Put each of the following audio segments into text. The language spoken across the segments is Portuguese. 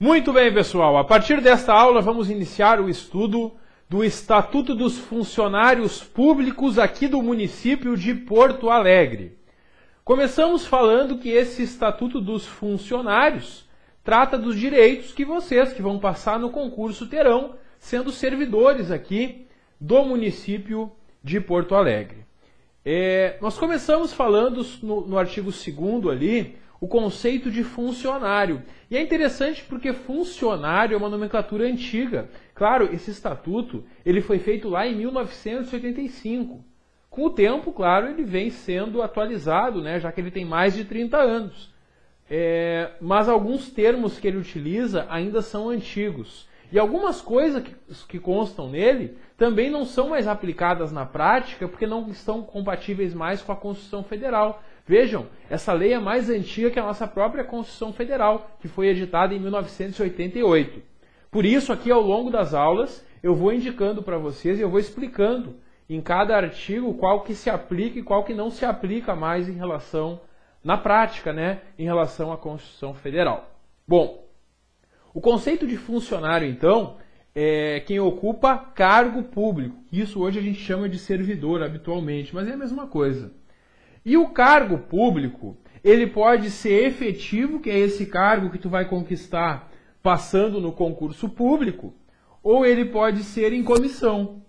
Muito bem, pessoal. A partir desta aula vamos iniciar o estudo do Estatuto dos Funcionários Públicos aqui do município de Porto Alegre. Começamos falando que esse Estatuto dos Funcionários trata dos direitos que vocês que vão passar no concurso terão, sendo servidores aqui do município de Porto Alegre. Nós começamos falando no artigo 2º ali, o conceito de funcionário. E é interessante porque funcionário é uma nomenclatura antiga. Claro, esse estatuto ele foi feito lá em 1985. Com o tempo, claro, ele vem sendo atualizado, né, já que ele tem mais de 30 anos. Mas alguns termos que ele utiliza ainda são antigos. E algumas coisas que constam nele também não são mais aplicadas na prática porque não estão compatíveis mais com a Constituição Federal. Vejam, essa lei é mais antiga que a nossa própria Constituição Federal, que foi editada em 1988. Por isso, aqui ao longo das aulas, eu vou indicando para vocês e eu vou explicando em cada artigo qual que se aplica e qual que não se aplica mais em relação, na prática, né, em relação à Constituição Federal. Bom, o conceito de funcionário, então, é quem ocupa cargo público. Isso hoje a gente chama de servidor habitualmente, mas é a mesma coisa. E o cargo público, ele pode ser efetivo, que é esse cargo que tu vai conquistar passando no concurso público, ou ele pode ser em comissão.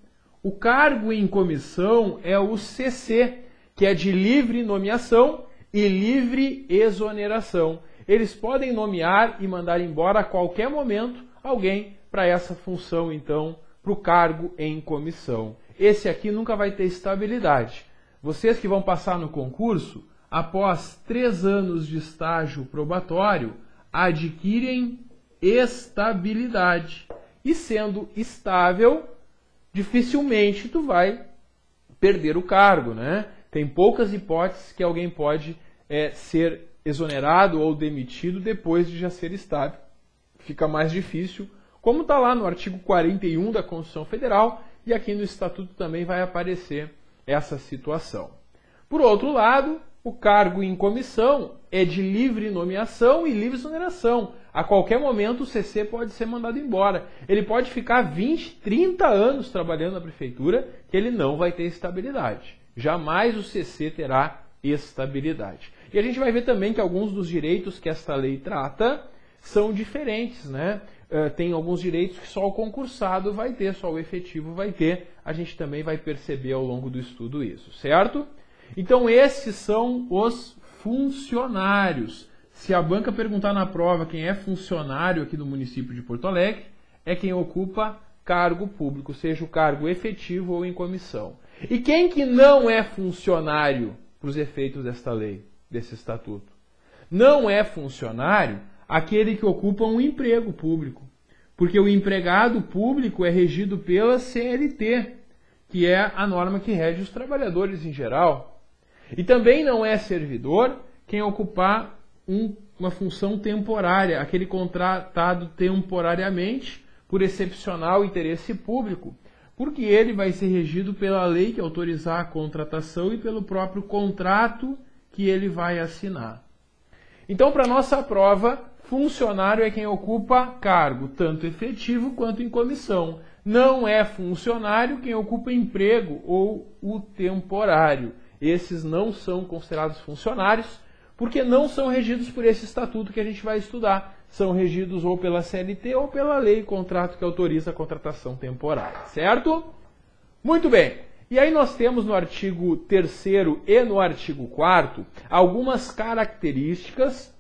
O cargo em comissão é o CC, que é de livre nomeação e livre exoneração. Eles podem nomear e mandar embora a qualquer momento alguém para essa função, então, para o cargo em comissão. Esse aqui nunca vai ter estabilidade. Vocês que vão passar no concurso, após 3 anos de estágio probatório, adquirem estabilidade. E sendo estável, dificilmente tu vai perder o cargo, né? Tem poucas hipóteses que alguém pode ser exonerado ou demitido depois de já ser estável. Fica mais difícil, como está lá no artigo 41 da Constituição Federal, e aqui no Estatuto também vai aparecer essa situação. Por outro lado, o cargo em comissão é de livre nomeação e livre exoneração. A qualquer momento o CC pode ser mandado embora. Ele pode ficar 20, 30 anos trabalhando na prefeitura que ele não vai ter estabilidade. Jamais o CC terá estabilidade. E a gente vai ver também que alguns dos direitos que esta lei trata são diferentes, né? Tem alguns direitos que só o concursado vai ter, só o efetivo vai ter. A gente também vai perceber ao longo do estudo isso, certo? Então esses são os funcionários. Se a banca perguntar na prova quem é funcionário aqui do município de Porto Alegre, é quem ocupa cargo público, seja o cargo efetivo ou em comissão. E quem que não é funcionário para os efeitos desta lei, desse estatuto? Não é funcionário aquele que ocupa um emprego público, porque o empregado público é regido pela CLT, que é a norma que rege os trabalhadores em geral. E também não é servidor quem ocupar uma função temporária, aquele contratado temporariamente por excepcional interesse público, porque ele vai ser regido pela lei que autorizar a contratação e pelo próprio contrato que ele vai assinar. Então, para a nossa prova, funcionário é quem ocupa cargo, tanto efetivo quanto em comissão. Não é funcionário quem ocupa emprego ou o temporário. Esses não são considerados funcionários, porque não são regidos por esse estatuto que a gente vai estudar. São regidos ou pela CLT ou pela lei, contrato que autoriza a contratação temporária, certo? Muito bem. E aí nós temos no artigo 3º e no artigo 4º algumas características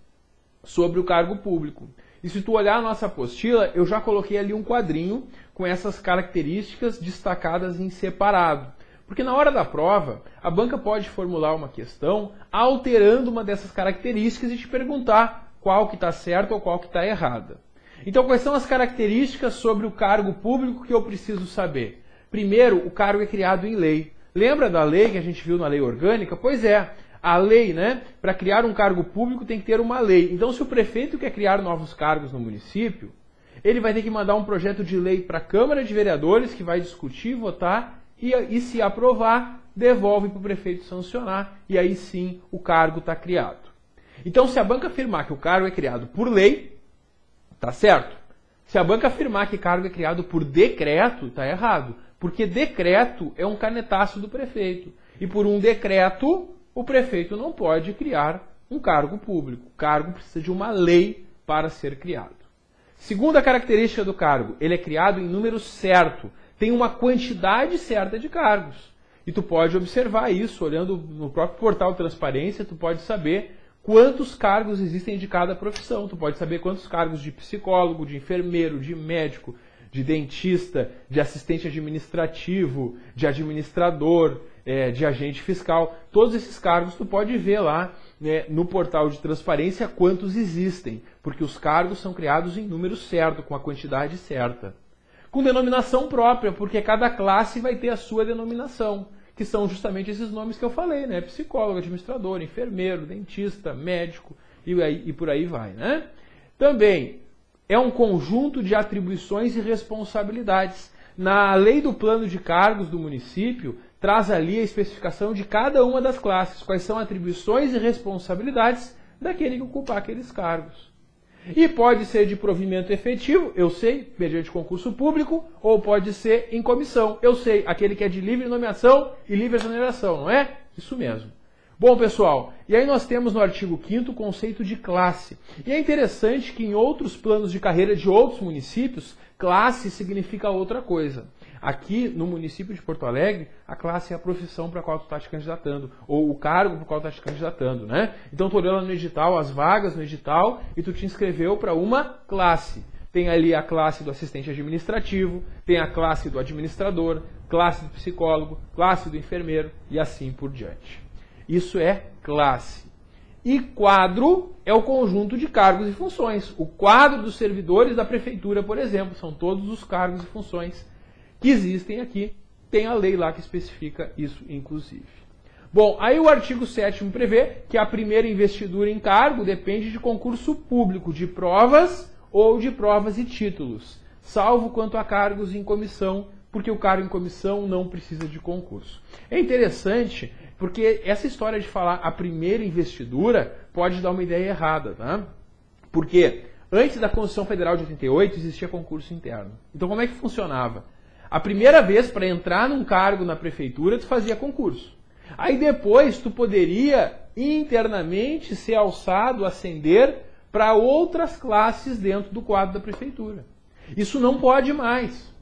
sobre o cargo público. E se tu olhar a nossa apostila, eu já coloquei ali um quadrinho com essas características destacadas em separado. Porque na hora da prova, a banca pode formular uma questão alterando uma dessas características e te perguntar qual que está certa ou qual que está errada. Então, quais são as características sobre o cargo público que eu preciso saber? Primeiro, o cargo é criado em lei. Lembra da lei que a gente viu na lei orgânica? Pois é, a lei, né, para criar um cargo público tem que ter uma lei. Então, se o prefeito quer criar novos cargos no município, ele vai ter que mandar um projeto de lei para a Câmara de Vereadores, que vai discutir, votar, e se aprovar, devolve para o prefeito sancionar, e aí sim o cargo está criado. Então, se a banca afirmar que o cargo é criado por lei, Tá certo? Se a banca afirmar que cargo é criado por decreto, tá errado. Porque decreto é um canetaço do prefeito. E por um decreto, o prefeito não pode criar um cargo público. O cargo precisa de uma lei para ser criado. Segunda característica do cargo, ele é criado em número certo. Tem uma quantidade certa de cargos. E tu pode observar isso, olhando no próprio portal de transparência, tu pode saber quantos cargos existem de cada profissão. Tu pode saber quantos cargos de psicólogo, de enfermeiro, de médico, de dentista, de assistente administrativo, de administrador, de agente fiscal. Todos esses cargos tu pode ver lá, né, no portal de transparência quantos existem, porque os cargos são criados em número certo, com a quantidade certa. Com denominação própria, porque cada classe vai ter a sua denominação, que são justamente esses nomes que eu falei, né? Psicólogo, administrador, enfermeiro, dentista, médico e por aí vai, né? Também é um conjunto de atribuições e responsabilidades. Na lei do plano de cargos do município, traz ali a especificação de cada uma das classes, quais são atribuições e responsabilidades daquele que ocupar aqueles cargos. E pode ser de provimento efetivo, eu sei, mediante concurso público, ou pode ser em comissão, eu sei, aquele que é de livre nomeação e livre exoneração, não é? Isso mesmo. Bom, pessoal, e aí nós temos no artigo 5º o conceito de classe. E é interessante que em outros planos de carreira de outros municípios, classe significa outra coisa. Aqui, no município de Porto Alegre, a classe é a profissão para a qual tu está te candidatando, ou o cargo para o qual tu está te candidatando, né? Então, tu olhando no edital, as vagas no edital, e tu te inscreveu para uma classe. Tem ali a classe do assistente administrativo, tem a classe do administrador, classe do psicólogo, classe do enfermeiro, e assim por diante. Isso é classe. E quadro é o conjunto de cargos e funções. O quadro dos servidores da prefeitura, por exemplo, são todos os cargos e funções que existem aqui. Tem a lei lá que especifica isso, inclusive. Bom, aí o artigo 7º prevê que a primeira investidura em cargo depende de concurso público, de provas ou de provas e títulos, salvo quanto a cargos em comissão, porque o cargo em comissão não precisa de concurso. É interessante porque essa história de falar a primeira investidura pode dar uma ideia errada, tá? Porque antes da Constituição Federal de 88 existia concurso interno. Então como é que funcionava? A primeira vez para entrar num cargo na prefeitura tu fazia concurso. Aí depois tu poderia internamente ser alçado, ascender para outras classes dentro do quadro da prefeitura. Isso não pode mais.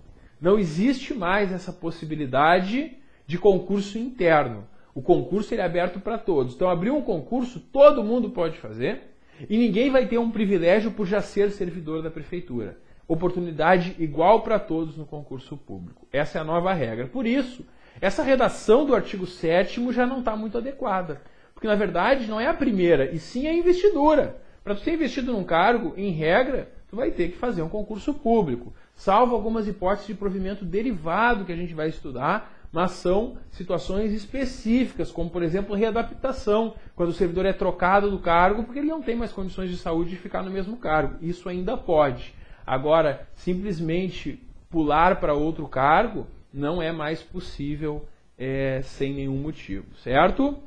Não existe mais essa possibilidade de concurso interno. O concurso ele é aberto para todos. Então, abrir um concurso, todo mundo pode fazer e ninguém vai ter um privilégio por já ser servidor da prefeitura. Oportunidade igual para todos no concurso público. Essa é a nova regra. Por isso, essa redação do artigo 7º já não está muito adequada. Porque, na verdade, não é a primeira, e sim a investidura. Para tu ser investido num cargo, em regra, tu vai ter que fazer um concurso público. Salvo algumas hipóteses de provimento derivado que a gente vai estudar, mas são situações específicas, como, por exemplo, readaptação, quando o servidor é trocado do cargo porque ele não tem mais condições de saúde de ficar no mesmo cargo. Isso ainda pode. Agora, simplesmente pular para outro cargo não é mais possível sem nenhum motivo, certo?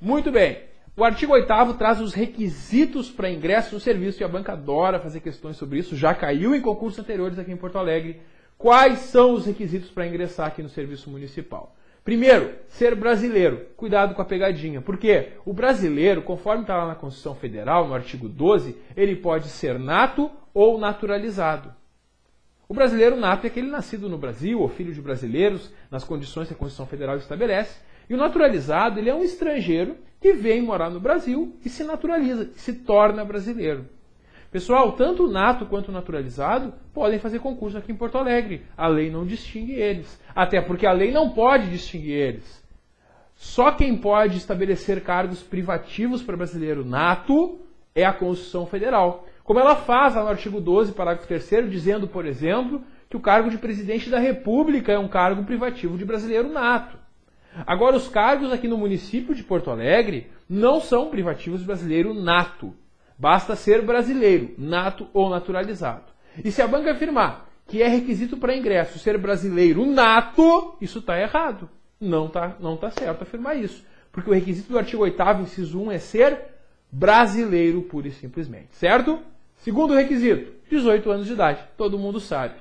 Muito bem. O artigo 8º traz os requisitos para ingresso no serviço, e a banca adora fazer questões sobre isso, já caiu em concursos anteriores aqui em Porto Alegre. Quais são os requisitos para ingressar aqui no serviço municipal? Primeiro, ser brasileiro. Cuidado com a pegadinha. Por quê? O brasileiro, conforme está lá na Constituição Federal, no artigo 12, ele pode ser nato ou naturalizado. O brasileiro nato é aquele nascido no Brasil, ou filho de brasileiros, nas condições que a Constituição Federal estabelece. E o naturalizado, ele é um estrangeiro que vem morar no Brasil e se naturaliza, se torna brasileiro. Pessoal, tanto o nato quanto o naturalizado podem fazer concurso aqui em Porto Alegre. A lei não distingue eles. Até porque a lei não pode distinguir eles. Só quem pode estabelecer cargos privativos para brasileiro nato é a Constituição Federal. Como ela faz lá no artigo 12, parágrafo 3º, dizendo, por exemplo, que o cargo de presidente da República é um cargo privativo de brasileiro nato. Agora, os cargos aqui no município de Porto Alegre não são privativos de brasileiro nato. Basta ser brasileiro, nato ou naturalizado. E se a banca afirmar que é requisito para ingresso ser brasileiro nato, isso está errado. Não tá certo afirmar isso. Porque o requisito do artigo 8º, inciso 1, é ser brasileiro pura e simplesmente. Certo? Segundo requisito, 18 anos de idade. Todo mundo sabe.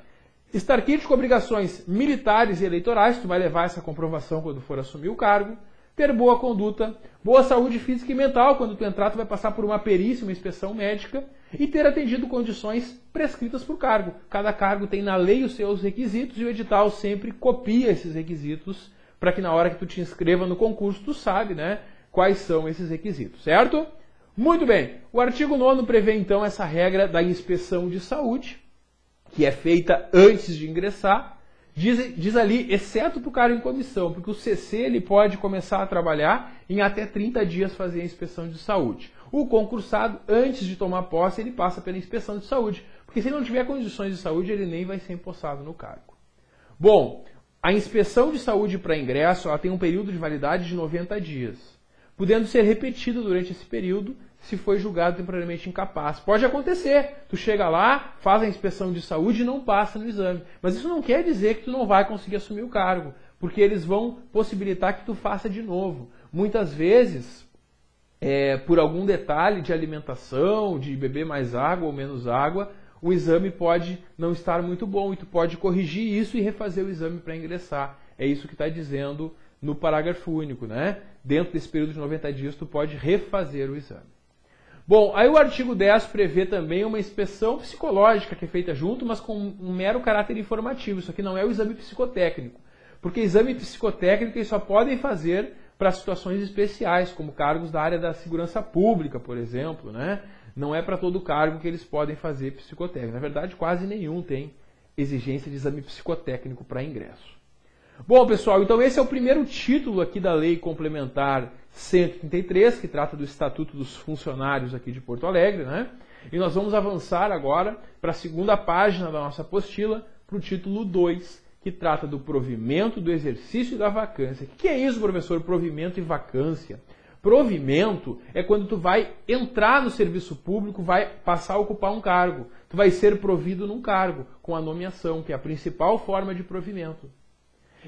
Estar quite com obrigações militares e eleitorais, tu vai levar essa comprovação quando for assumir o cargo. Ter boa conduta, boa saúde física e mental, quando tu entrar tu vai passar por uma perícia, uma inspeção médica, e ter atendido condições prescritas por cargo. Cada cargo tem na lei os seus requisitos e o edital sempre copia esses requisitos para que na hora que tu te inscreva no concurso tu sabe, né, quais são esses requisitos, certo? Muito bem, o artigo 9º prevê então essa regra da inspeção de saúde, que é feita antes de ingressar. Diz ali, exceto para o cargo em comissão, porque o CC ele pode começar a trabalhar em até 30 dias fazer a inspeção de saúde. O concursado, antes de tomar posse, ele passa pela inspeção de saúde, porque se ele não tiver condições de saúde, ele nem vai ser empossado no cargo. Bom, a inspeção de saúde para ingresso ela tem um período de validade de 90 dias, podendo ser repetido durante esse período se foi julgado temporariamente incapaz. Pode acontecer, tu chega lá, faz a inspeção de saúde e não passa no exame. Mas isso não quer dizer que tu não vai conseguir assumir o cargo, porque eles vão possibilitar que tu faça de novo. Muitas vezes, por algum detalhe de alimentação, de beber mais água ou menos água, o exame pode não estar muito bom e tu pode corrigir isso e refazer o exame para ingressar. É isso que está dizendo no parágrafo único, né? Dentro desse período de 90 dias tu pode refazer o exame. Bom, aí o artigo 10 prevê também uma inspeção psicológica que é feita junto, mas com um mero caráter informativo. Isso aqui não é o exame psicotécnico, porque exame psicotécnico eles só podem fazer para situações especiais, como cargos da área da segurança pública, por exemplo, né? Não é para todo cargo que eles podem fazer psicotécnico. Na verdade, quase nenhum tem exigência de exame psicotécnico para ingresso. Bom, pessoal, então esse é o primeiro título aqui da Lei Complementar 133, que trata do Estatuto dos Funcionários aqui de Porto Alegre, né? E nós vamos avançar agora para a segunda página da nossa apostila, para o título 2, que trata do provimento, do exercício e da vacância. O que é isso, professor? Provimento e vacância. Provimento é quando tu vai entrar no serviço público, vai passar a ocupar um cargo. Tu vai ser provido num cargo, com a nomeação, que é a principal forma de provimento.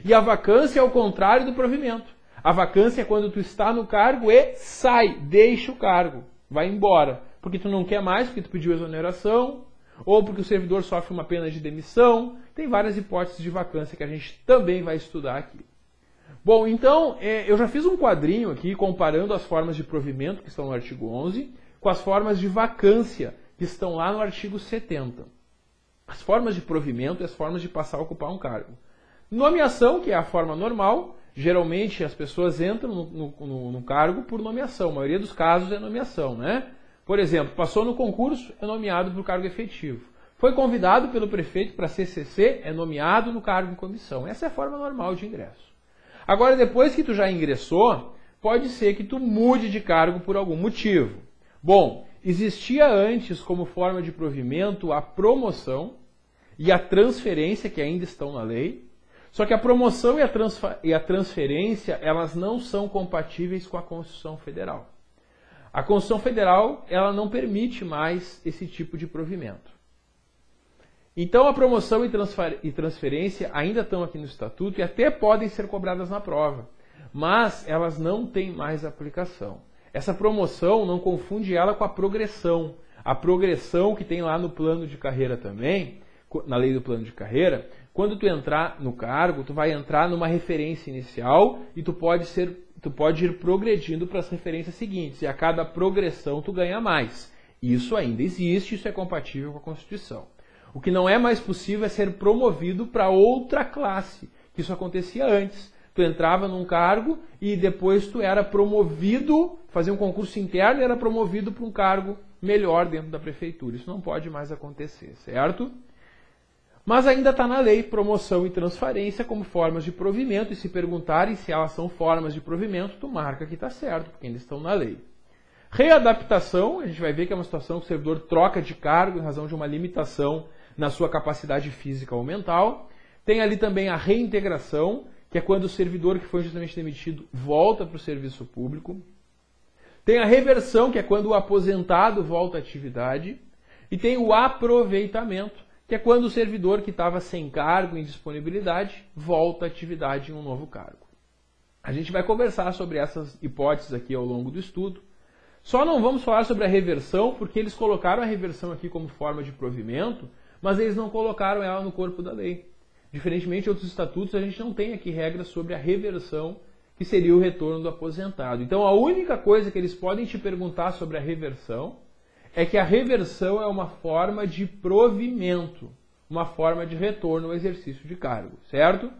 E a vacância é o contrário do provimento. A vacância é quando tu está no cargo e sai, deixa o cargo, vai embora. Porque tu não quer mais, porque tu pediu exoneração, ou porque o servidor sofre uma pena de demissão. Tem várias hipóteses de vacância que a gente também vai estudar aqui. Bom, então, eu já fiz um quadrinho aqui comparando as formas de provimento, que estão no artigo 11, com as formas de vacância, que estão lá no artigo 70. As formas de provimento e as formas de passar a ocupar um cargo. Nomeação, que é a forma normal, geralmente as pessoas entram no cargo por nomeação, a maioria dos casos é nomeação, né? Por exemplo, passou no concurso, é nomeado para o cargo efetivo. Foi convidado pelo prefeito para CCC, é nomeado no cargo em comissão. Essa é a forma normal de ingresso. Agora, depois que tu já ingressou, pode ser que tu mude de cargo por algum motivo. Bom, existia antes como forma de provimento a promoção e a transferência, que ainda estão na lei. Só que a promoção e a transferência, elas não são compatíveis com a Constituição Federal. A Constituição Federal, ela não permite mais esse tipo de provimento. Então, a promoção e transferência ainda estão aqui no Estatuto e até podem ser cobradas na prova, mas elas não têm mais aplicação. Essa promoção, não confunde ela com a progressão. A progressão que tem lá no plano de carreira também, na lei do plano de carreira, quando tu entrar no cargo, tu vai entrar numa referência inicial e tu pode ir progredindo para as referências seguintes. E a cada progressão tu ganha mais. Isso ainda existe, isso é compatível com a Constituição. O que não é mais possível é ser promovido para outra classe, que isso acontecia antes. Tu entrava num cargo e depois tu era promovido, fazia um concurso interno e era promovido para um cargo melhor dentro da prefeitura. Isso não pode mais acontecer, certo? Mas ainda está na lei promoção e transferência como formas de provimento, e se perguntarem se elas são formas de provimento, tu marca que está certo, porque ainda estão na lei. Readaptação, a gente vai ver que é uma situação que o servidor troca de cargo em razão de uma limitação na sua capacidade física ou mental. Tem ali também a reintegração, que é quando o servidor que foi justamente demitido volta para o serviço público. Tem a reversão, que é quando o aposentado volta à atividade. E tem o aproveitamento, que é quando o servidor que estava sem cargo, em disponibilidade, volta à atividade em um novo cargo. A gente vai conversar sobre essas hipóteses aqui ao longo do estudo. Só não vamos falar sobre a reversão, porque eles colocaram a reversão aqui como forma de provimento, mas eles não colocaram ela no corpo da lei. Diferentemente de outros estatutos, a gente não tem aqui regras sobre a reversão, que seria o retorno do aposentado. Então a única coisa que eles podem te perguntar sobre a reversão é que a reversão é uma forma de provimento, uma forma de retorno ao exercício de cargo, certo?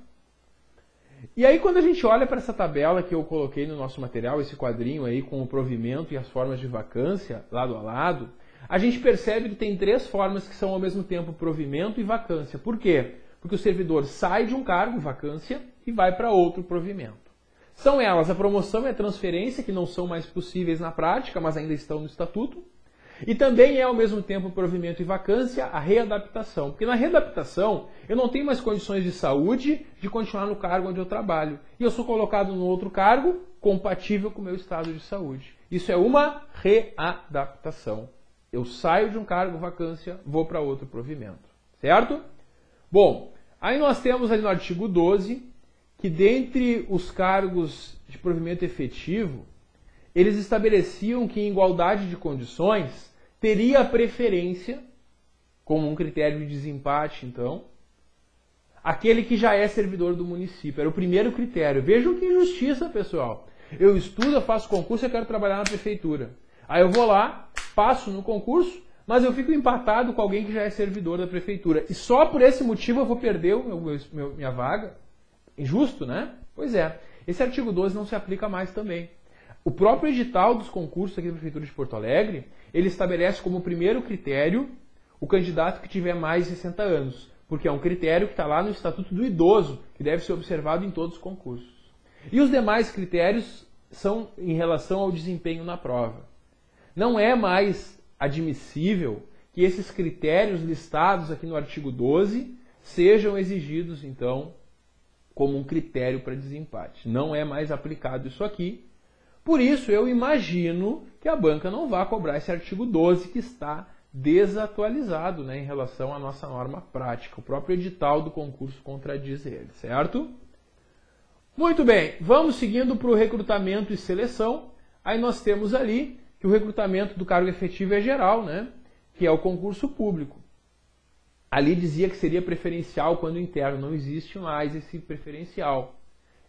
E aí quando a gente olha para essa tabela que eu coloquei no nosso material, esse quadrinho aí com o provimento e as formas de vacância, lado a lado, a gente percebe que tem 3 formas que são ao mesmo tempo provimento e vacância. Por quê? Porque o servidor sai de um cargo, vacância, e vai para outro provimento. São elas a promoção e a transferência, que não são mais possíveis na prática, mas ainda estão no estatuto. E também é ao mesmo tempo provimento e vacância a readaptação. Porque na readaptação eu não tenho mais condições de saúde de continuar no cargo onde eu trabalho. E eu sou colocado no outro cargo compatível com o meu estado de saúde. Isso é uma readaptação. Eu saio de um cargo, vacância, vou para outro provimento. Certo? Bom, aí nós temos ali no artigo 12 que dentre os cargos de provimento efetivo, eles estabeleciam que em igualdade de condições teria a preferência, como um critério de desempate, então, aquele que já é servidor do município. Era o primeiro critério. Vejam que injustiça, pessoal. Eu estudo, eu faço concurso, eu quero trabalhar na prefeitura. Aí eu vou lá, passo no concurso, mas eu fico empatado com alguém que já é servidor da prefeitura. E só por esse motivo eu vou perder minha vaga? Injusto, né? Pois é. Esse artigo 12 não se aplica mais também. O próprio edital dos concursos aqui da Prefeitura de Porto Alegre, ele estabelece como primeiro critério o candidato que tiver mais de 60 anos, porque é um critério que está lá no Estatuto do Idoso, que deve ser observado em todos os concursos. E os demais critérios são em relação ao desempenho na prova. Não é mais admissível que esses critérios listados aqui no artigo 12 sejam exigidos, então, como um critério para desempate. Não é mais aplicado isso aqui. Por isso, eu imagino que a banca não vá cobrar esse artigo 12, que está desatualizado, né, em relação à nossa norma prática. O próprio edital do concurso contradiz ele, certo? Muito bem, vamos seguindo para o recrutamento e seleção. Aí nós temos ali que o recrutamento do cargo efetivo é geral, né, que é o concurso público. Ali dizia que seria preferencial quando interno, não existe mais esse preferencial.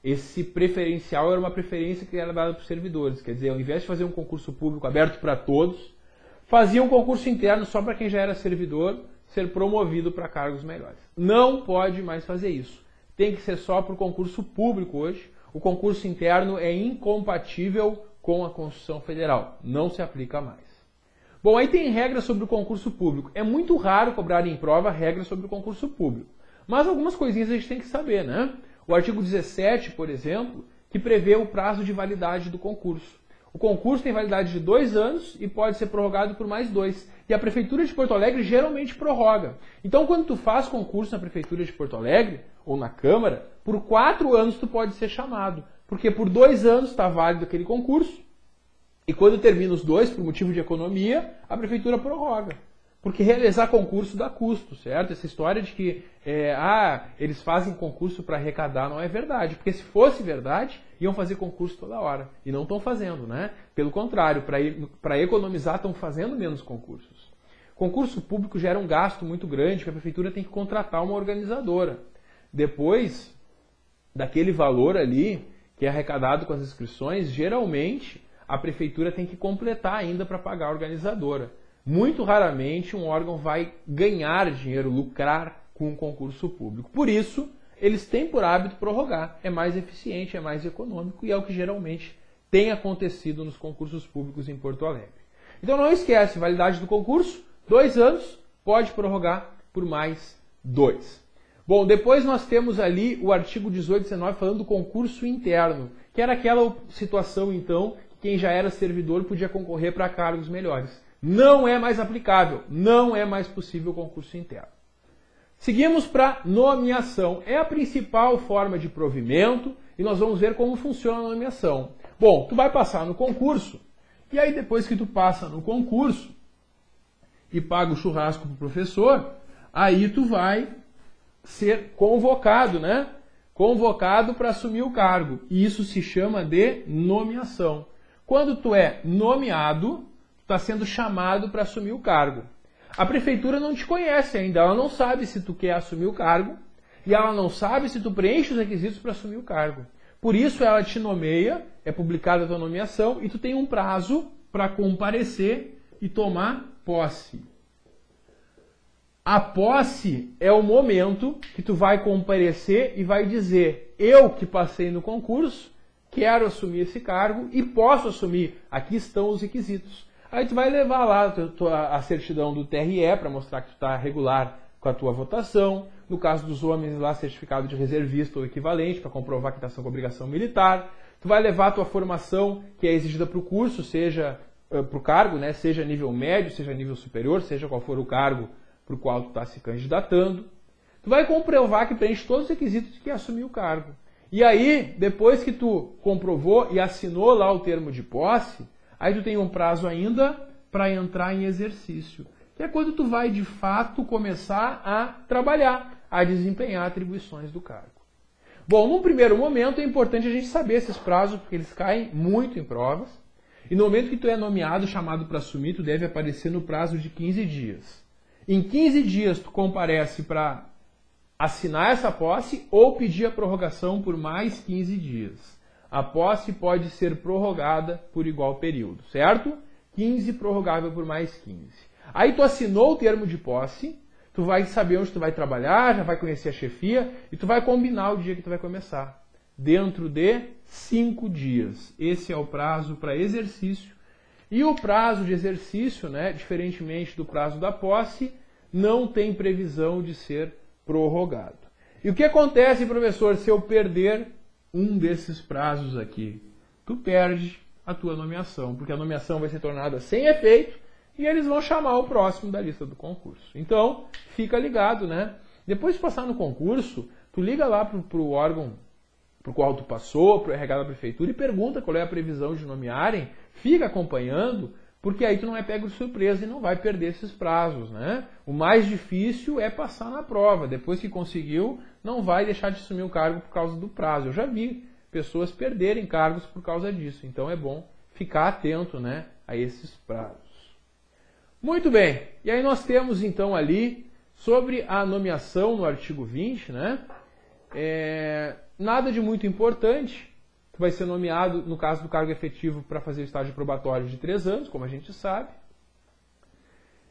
Esse preferencial era uma preferência que era dada para os servidores. Quer dizer, ao invés de fazer um concurso público aberto para todos, fazia um concurso interno só para quem já era servidor ser promovido para cargos melhores. Não pode mais fazer isso. Tem que ser só para o concurso público hoje. O concurso interno é incompatível com a Constituição Federal. Não se aplica mais. Bom, aí tem regras sobre o concurso público. É muito raro cobrar em prova regras sobre o concurso público. Mas algumas coisinhas a gente tem que saber, né? O artigo 17, por exemplo, que prevê o prazo de validade do concurso. O concurso tem validade de 2 anos e pode ser prorrogado por mais 2. E a Prefeitura de Porto Alegre geralmente prorroga. Então, quando tu faz concurso na Prefeitura de Porto Alegre, ou na Câmara, por 4 anos tu pode ser chamado. Porque por 2 anos está válido aquele concurso. E quando termina os 2, por motivo de economia, a Prefeitura prorroga. Porque realizar concurso dá custo, certo? Essa história de que eles fazem concurso para arrecadar não é verdade. Porque se fosse verdade, iam fazer concurso toda hora. E não estão fazendo, né? Pelo contrário, para economizar, estão fazendo menos concursos. Concurso público gera um gasto muito grande, que a Prefeitura tem que contratar uma organizadora. Depois daquele valor ali, que é arrecadado com as inscrições, geralmente a Prefeitura tem que completar ainda para pagar a organizadora. Muito raramente um órgão vai ganhar dinheiro, lucrar com um concurso público. Por isso, eles têm por hábito prorrogar. É mais eficiente, é mais econômico e é o que geralmente tem acontecido nos concursos públicos em Porto Alegre. Então não esquece, validade do concurso, 2 anos, pode prorrogar por mais 2. Bom, depois nós temos ali o artigo 18 e 19 falando do concurso interno, que era aquela situação, então, que quem já era servidor podia concorrer para cargos melhores. Não é mais aplicável, não é mais possível o concurso interno. Seguimos para nomeação. É a principal forma de provimento e nós vamos ver como funciona a nomeação. Bom, tu vai passar no concurso e aí depois que tu passa no concurso e paga o churrasco para o professor, aí tu vai ser convocado, né? Convocado para assumir o cargo. E isso se chama de nomeação. Quando tu é nomeado, tu está sendo chamado para assumir o cargo. A prefeitura não te conhece ainda, ela não sabe se tu quer assumir o cargo e ela não sabe se tu preenche os requisitos para assumir o cargo. Por isso ela te nomeia, é publicada a tua nomeação e tu tem um prazo para comparecer e tomar posse. A posse é o momento que tu vai comparecer e vai dizer: eu que passei no concurso, quero assumir esse cargo e posso assumir. Aqui estão os requisitos. Aí tu vai levar lá a certidão do TRE para mostrar que tu está regular com a tua votação. No caso dos homens, lá certificado de reservista ou equivalente para comprovar que está com obrigação militar. Tu vai levar a tua formação que é exigida para o curso, seja para o cargo, né, seja nível médio, seja nível superior, seja qual for o cargo para o qual tu está se candidatando. Tu vai comprovar que preenche todos os requisitos de que assumir o cargo. E aí, depois que tu comprovou e assinou lá o termo de posse, aí tu tem um prazo ainda para entrar em exercício. Que é quando tu vai, de fato, começar a trabalhar, a desempenhar atribuições do cargo. Bom, num primeiro momento é importante a gente saber esses prazos, porque eles caem muito em provas. E no momento que tu é nomeado, chamado para assumir, tu deve aparecer no prazo de 15 dias. Em 15 dias tu comparece para assinar essa posse ou pedir a prorrogação por mais 15 dias. A posse pode ser prorrogada por igual período, certo? 15 prorrogável por mais 15. Aí tu assinou o termo de posse, tu vai saber onde tu vai trabalhar, já vai conhecer a chefia e tu vai combinar o dia que tu vai começar. Dentro de 5 dias. Esse é o prazo para exercício. E o prazo de exercício, né, diferentemente do prazo da posse, não tem previsão de ser prorrogado. E o que acontece, professor, se eu perder um desses prazos aqui? Tu perde a tua nomeação, porque a nomeação vai ser tornada sem efeito e eles vão chamar o próximo da lista do concurso. Então, fica ligado, né? Depois de passar no concurso, tu liga lá pro órgão pro qual tu passou, pro RH da prefeitura e pergunta qual é a previsão de nomearem, fica acompanhando, porque aí tu não é pego de surpresa e não vai perder esses prazos, né? O mais difícil é passar na prova. Depois que conseguiu, não vai deixar de assumir o cargo por causa do prazo. Eu já vi pessoas perderem cargos por causa disso. Então é bom ficar atento, né, a esses prazos. Muito bem. E aí nós temos então ali sobre a nomeação no artigo 20, né? Nada de muito importante. Tu vai ser nomeado, no caso do cargo efetivo, para fazer o estágio probatório de 3 anos, como a gente sabe.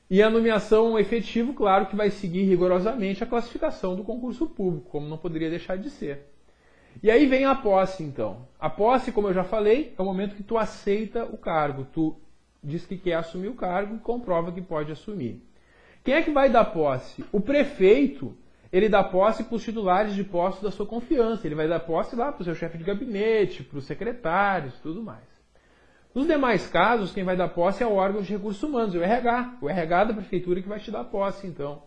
E a nomeação efetivo, claro, que vai seguir rigorosamente a classificação do concurso público, como não poderia deixar de ser. E aí vem a posse, então. A posse, como eu já falei, é o momento que tu aceita o cargo. Tu diz que quer assumir o cargo e comprova que pode assumir. Quem é que vai dar posse? O prefeito. Ele dá posse para os titulares de posto da sua confiança. Ele vai dar posse lá para o seu chefe de gabinete, para os secretários, tudo mais. Nos demais casos, quem vai dar posse é o órgão de recursos humanos, o RH. O RH da prefeitura que vai te dar posse, então.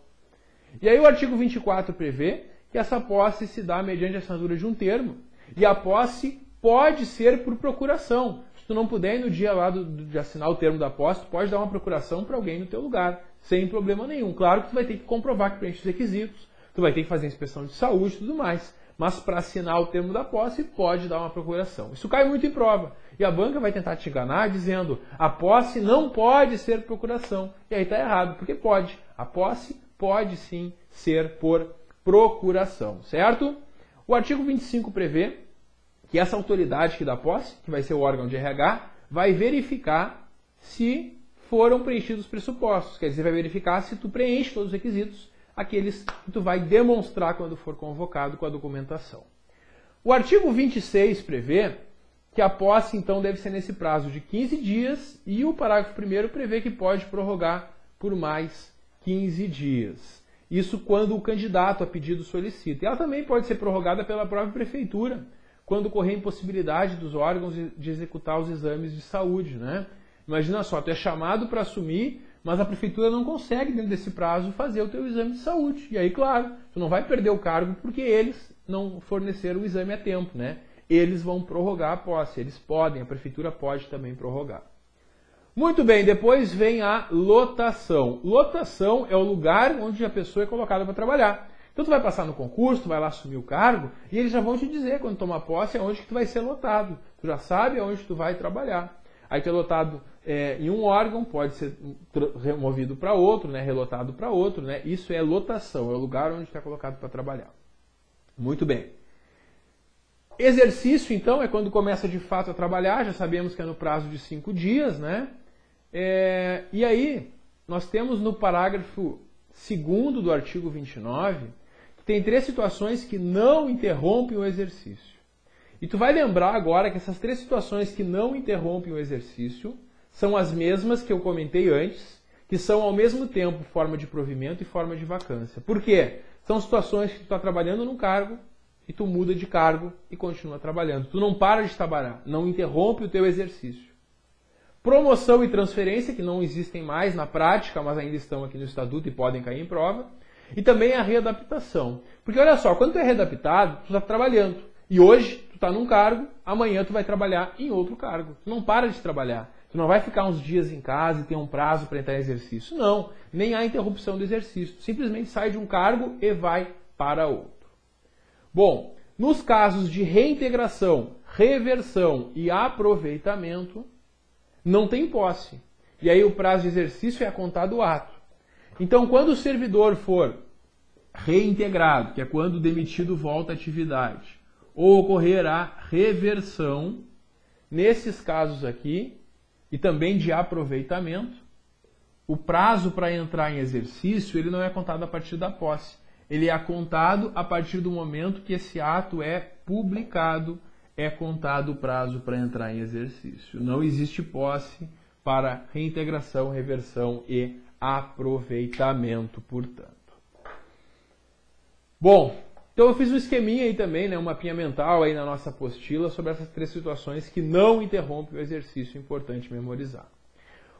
E aí o artigo 24 prevê que essa posse se dá mediante a assinatura de um termo. E a posse pode ser por procuração. Se tu não puder ir no dia lá de assinar o termo da posse, tu pode dar uma procuração para alguém no teu lugar, sem problema nenhum. Claro que tu vai ter que comprovar que preenche os requisitos. Tu vai ter que fazer inspeção de saúde e tudo mais. Mas para assinar o termo da posse, pode dar uma procuração. Isso cai muito em prova. E a banca vai tentar te enganar dizendo a posse não pode ser procuração. E aí está errado, porque pode. A posse pode sim ser por procuração, certo? O artigo 25 prevê que essa autoridade que dá posse, que vai ser o órgão de RH, vai verificar se foram preenchidos os pressupostos. Quer dizer, vai verificar se tu preenche todos os requisitos, aqueles que tu vai demonstrar quando for convocado com a documentação. O artigo 26 prevê que a posse, então, deve ser nesse prazo de 15 dias e o parágrafo 1º prevê que pode prorrogar por mais 15 dias. Isso quando o candidato a pedido solicita. E ela também pode ser prorrogada pela própria prefeitura, quando ocorrer impossibilidade dos órgãos de executar os exames de saúde, né? Imagina só, tu é chamado para assumir, mas a prefeitura não consegue, dentro desse prazo, fazer o teu exame de saúde. E aí, claro, tu não vai perder o cargo porque eles não forneceram o exame a tempo, né? Eles vão prorrogar a posse, eles podem, a prefeitura pode também prorrogar. Muito bem, depois vem a lotação. Lotação é o lugar onde a pessoa é colocada para trabalhar. Então tu vai passar no concurso, tu vai lá assumir o cargo e eles já vão te dizer, quando tomar posse, aonde que tu vai ser lotado. Tu já sabe aonde tu vai trabalhar. Aí tu é lotado em um órgão, pode ser removido para outro, né? Relotado para outro, né? Isso é lotação, é o lugar onde está colocado para trabalhar. Muito bem. Exercício, então, é quando começa de fato a trabalhar, já sabemos que é no prazo de 5 dias, né? E aí, nós temos no parágrafo 2º do artigo 29, que tem 3 situações que não interrompem o exercício. E tu vai lembrar agora que essas 3 situações que não interrompem o exercício são as mesmas que eu comentei antes, que são ao mesmo tempo forma de provimento e forma de vacância. Por quê? São situações que tu está trabalhando num cargo e tu muda de cargo e continua trabalhando. Tu não para de trabalhar, não interrompe o teu exercício. Promoção e transferência, que não existem mais na prática, mas ainda estão aqui no estatuto e podem cair em prova. E também a readaptação. Porque olha só, quando tu é readaptado, tu está trabalhando. E hoje tu está num cargo, amanhã tu vai trabalhar em outro cargo. Tu não para de trabalhar. Tu não vai ficar uns dias em casa e ter um prazo para entrar em exercício. Não, nem há interrupção do exercício. Tu simplesmente sai de um cargo e vai para outro. Bom, nos casos de reintegração, reversão e aproveitamento, não tem posse. E aí o prazo de exercício é contado o ato. Então, quando o servidor for reintegrado, que é quando o demitido volta à atividade, ou ocorrer a reversão, nesses casos aqui, e também de aproveitamento, o prazo para entrar em exercício ele não é contado a partir da posse. Ele é contado a partir do momento que esse ato é publicado, é contado o prazo para entrar em exercício. Não existe posse para reintegração, reversão e aproveitamento, portanto. Bom, então eu fiz um esqueminha aí também, né, um mapinha mental aí na nossa apostila sobre essas 3 situações que não interrompem o exercício, importante memorizar.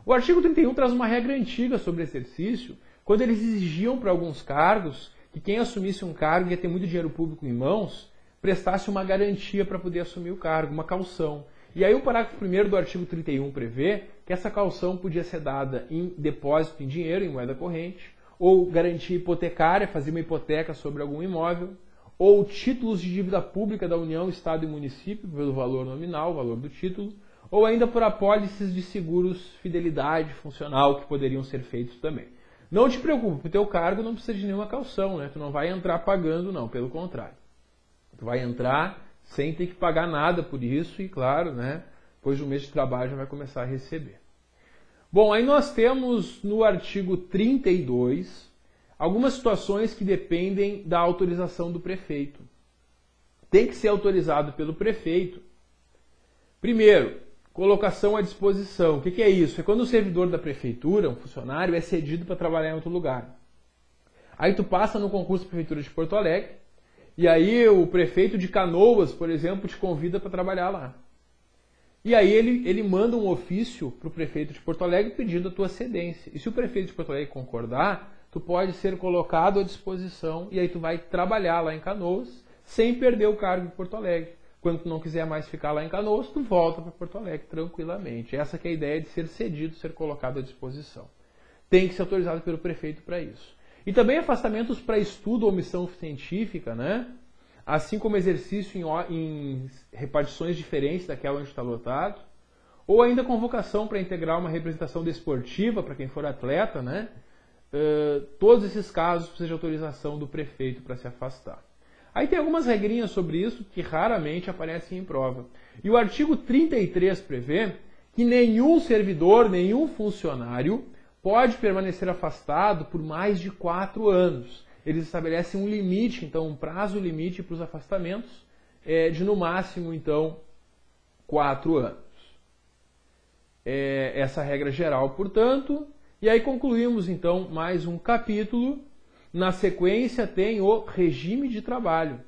O artigo 31 traz uma regra antiga sobre exercício, quando eles exigiam para alguns cargos que quem assumisse um cargo ia ter muito dinheiro público em mãos, prestasse uma garantia para poder assumir o cargo, uma caução. E aí o parágrafo 1º do artigo 31 prevê que essa caução podia ser dada em depósito em dinheiro, em moeda corrente, ou garantia hipotecária, fazer uma hipoteca sobre algum imóvel, ou títulos de dívida pública da União, Estado e município, pelo valor nominal, o valor do título, ou ainda por apólices de seguros fidelidade funcional que poderiam ser feitos também. Não te preocupe, o teu cargo não precisa de nenhuma caução, né? Tu não vai entrar pagando, não, pelo contrário. Tu vai entrar sem ter que pagar nada por isso e, claro, né, depois de um mês de trabalho já vai começar a receber. Bom, aí nós temos no artigo 32 algumas situações que dependem da autorização do prefeito. Tem que ser autorizado pelo prefeito. Primeiro, colocação à disposição. O que é isso? É quando o servidor da prefeitura, um funcionário, é cedido para trabalhar em outro lugar. Aí tu passa no concurso da Prefeitura de Porto Alegre, e aí o prefeito de Canoas, por exemplo, te convida para trabalhar lá. E aí ele manda um ofício para o prefeito de Porto Alegre pedindo a tua cedência. E se o prefeito de Porto Alegre concordar, tu pode ser colocado à disposição e aí tu vai trabalhar lá em Canoas sem perder o cargo em Porto Alegre. Quando tu não quiser mais ficar lá em Canoas, tu volta para Porto Alegre tranquilamente. Essa que é a ideia de ser cedido, ser colocado à disposição. Tem que ser autorizado pelo prefeito para isso. E também afastamentos para estudo ou missão científica, né? Assim como exercício em repartições diferentes daquela onde está lotado, ou ainda convocação para integrar uma representação desportiva para quem for atleta, né? Todos esses casos precisam de autorização do prefeito para se afastar. Aí tem algumas regrinhas sobre isso que raramente aparecem em prova. E o artigo 33 prevê que nenhum servidor, nenhum funcionário pode permanecer afastado por mais de 4 anos. Eles estabelecem um limite, então um prazo limite para os afastamentos de no máximo, então, 4 anos. Essa regra geral, portanto. E aí concluímos, então, mais um capítulo. Na sequência tem o regime de trabalho.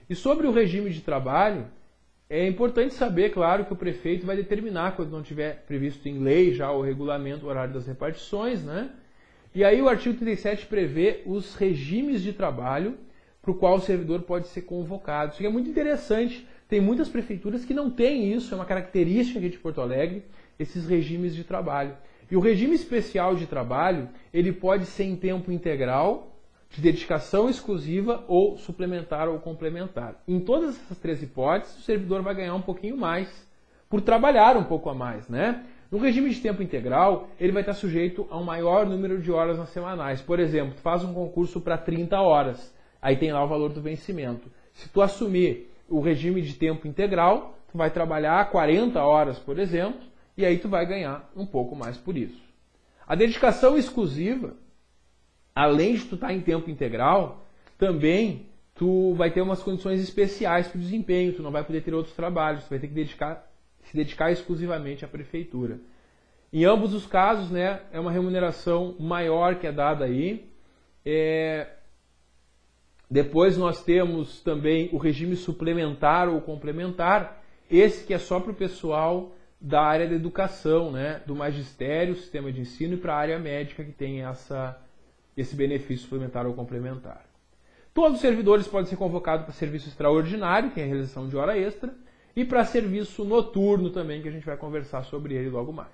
E sobre o regime de trabalho, é importante saber, claro, que o prefeito vai determinar, quando não tiver previsto em lei já o regulamento, o horário das repartições, né? E aí o artigo 37 prevê os regimes de trabalho para o qual o servidor pode ser convocado. Isso é muito interessante. Tem muitas prefeituras que não têm isso, é uma característica aqui de Porto Alegre, esses regimes de trabalho. E o regime especial de trabalho, ele pode ser em tempo integral, de dedicação exclusiva ou suplementar ou complementar. Em todas essas 3 hipóteses, o servidor vai ganhar um pouquinho mais por trabalhar um pouco a mais, né? No regime de tempo integral, ele vai estar sujeito a um maior número de horas nas semanais. Por exemplo, tu faz um concurso para 30 horas, aí tem lá o valor do vencimento. Se tu assumir o regime de tempo integral, tu vai trabalhar 40 horas, por exemplo, e aí tu vai ganhar um pouco mais por isso. A dedicação exclusiva, além de tu estar em tempo integral, também tu vai ter umas condições especiais para o desempenho, tu não vai poder ter outros trabalhos, tu vai ter que se dedicar exclusivamente à prefeitura. Em ambos os casos, né, é uma remuneração maior que é dada aí. Depois nós temos também o regime suplementar ou complementar, esse que é só para o pessoal da área da educação, né, do magistério, sistema de ensino, e para a área médica que tem esse benefício suplementar ou complementar. Todos os servidores podem ser convocados para serviço extraordinário, que é a realização de hora extra, e para serviço noturno também, que a gente vai conversar sobre ele logo mais.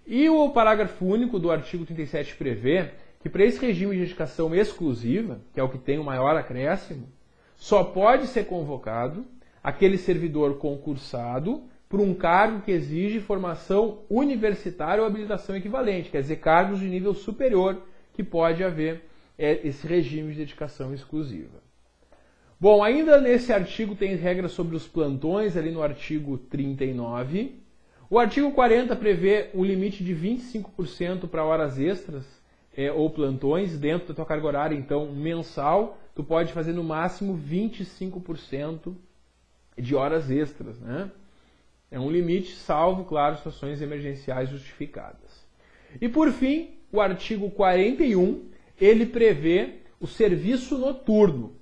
E o parágrafo único do artigo 37 prevê que para esse regime de dedicação exclusiva, que é o que tem o maior acréscimo, só pode ser convocado aquele servidor concursado por um cargo que exige formação universitária ou habilitação equivalente, quer dizer, cargos de nível superior que pode haver esse regime de dedicação exclusiva. Bom, ainda nesse artigo tem regras sobre os plantões, ali no artigo 39. O artigo 40 prevê um limite de 25% para horas extras ou plantões dentro da tua carga horária, então, mensal. Tu pode fazer no máximo 25% de horas extras, né? É um limite, salvo, claro, situações emergenciais justificadas. E, por fim, o artigo 41, ele prevê o serviço noturno.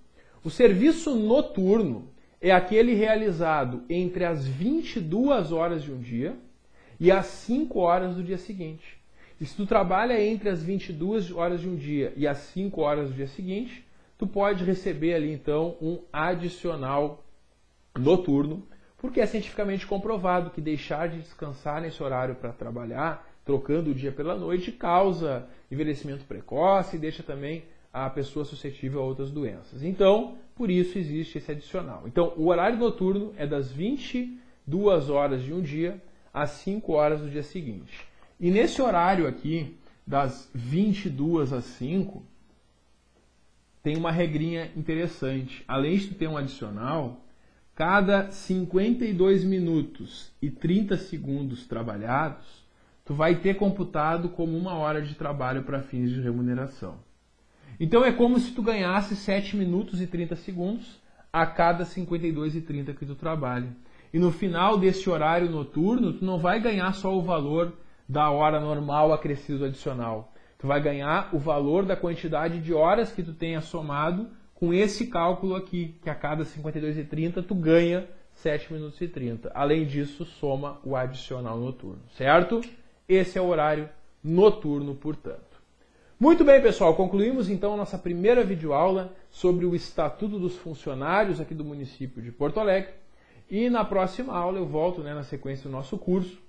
O serviço noturno é aquele realizado entre as 22 horas de um dia e as 5 horas do dia seguinte. E se tu trabalha entre as 22 horas de um dia e as 5 horas do dia seguinte, tu pode receber ali, então, um adicional noturno, porque é cientificamente comprovado que deixar de descansar nesse horário para trabalhar, trocando o dia pela noite, causa envelhecimento precoce e deixa também a pessoa suscetível a outras doenças. Então, por isso existe esse adicional. Então, o horário noturno é das 22 horas de um dia às 5 horas do dia seguinte. E nesse horário aqui, das 22 às 5, tem uma regrinha interessante. Além de ter um adicional, cada 52 minutos e 30 segundos trabalhados, tu vai ter computado como 1 hora de trabalho para fins de remuneração. Então é como se tu ganhasse 7 minutos e 30 segundos a cada 52 e 30 que tu trabalha. E no final desse horário noturno, tu não vai ganhar só o valor da hora normal acrescido adicional. Tu vai ganhar o valor da quantidade de horas que tu tenha somado com esse cálculo aqui, que a cada 52 e 30 tu ganha 7 minutos e 30. Além disso, soma o adicional noturno, certo? Esse é o horário noturno, portanto. Muito bem, pessoal, concluímos então a nossa primeira videoaula sobre o Estatuto dos Funcionários aqui do município de Porto Alegre. E na próxima aula eu volto, na sequência do nosso curso,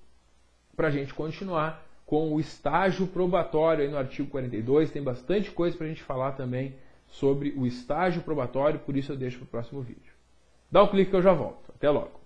para a gente continuar com o estágio probatório aí no artigo 42. Tem bastante coisa para a gente falar também sobre o estágio probatório, por isso eu deixo para o próximo vídeo. Dá um clique que eu já volto. Até logo!